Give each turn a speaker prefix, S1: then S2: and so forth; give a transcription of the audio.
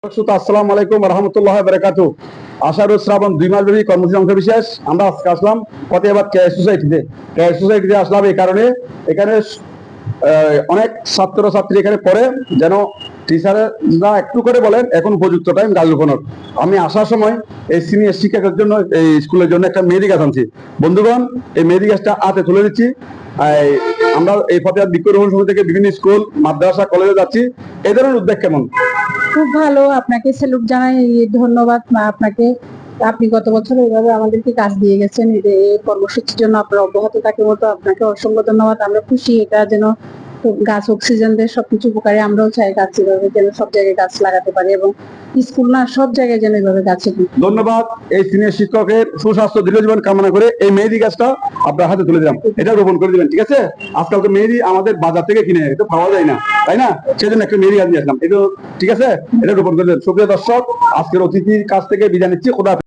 S1: আসসালামু আলাইকুম রহমতুল্লাহ বারাকাতুহু। আষাঢ় শ্রাবণ 2 মাস ব্যাপী কর্মসূচি অংশ বিশেষ আমরা আজকে আসলাম ফতেহাবাদ কেএস সোসাইটিতে আসলাম এই কারণে এখানে অনেক ছাত্র ছাত্রী এখানে পড়ে, যেন টিচাররা একটু করে বলেন এখন উপযুক্ত টাইম গাছ রোপণের। আমি আসার সময় এই সিনিয়র শিক্ষকের জন্য এই স্কুলের জন্য একটা মেহেদি গাছ আনছি। বন্ধুগণ, এই মেহেদি গাছটা হাতে তুলে দিচ্ছি। আমরা এই ফতেহাবাদ বৃক্ষরোপণ সমিতি থেকে বিভিন্ন স্কুল, মাদ্রাসা, কলেজে যাচ্ছি। এই ধরনের উদ্যোগ কেমন?
S2: খুব ভালো, আপনাকে স্যালুট জানাই, ধন্যবাদ আপনাকে। আপনি গত বছর এইভাবে আমাদেরকে কাজ দিয়ে গেছেন, এই কর্মসূচির জন্য আপনার অব্যাহত থাকে মতো আপনাকে অসংখ্য ধন্যবাদ। আমরা খুশি, এটা যেন গাছ অক্সিজেন দেয়, সবকিছু উপকারে। আমরাও চাই গাছ এভাবে যেন সব জায়গায় গাছ লাগাতে পারি এবং স্কুল না সব জায়গায় যেন এভাবে গাছ।
S1: ধন্যবাদ। এই সিনিয়র শিক্ষকের সুস্বাস্থ্য দীর্ঘজীবন কামনা করে এই মেহেদি গাছটা আপনার হাতে তুলে দিলাম, এটা রোপণ করে দিবেন, ঠিক আছে? আজকাল তো মেহেদি আমাদের বাজার থেকে কিনে এটা পাওয়া যায় না, তাই না? সেজন্য একটা মেহেদি গাছ নিয়ে আসলাম, এটা ঠিক আছে, এটা রোপণ করে দেবেন। সুপ্রিয় দর্শক, আজকের অতিথির কাছ থেকে বিদায় নিচ্ছি। খোদা।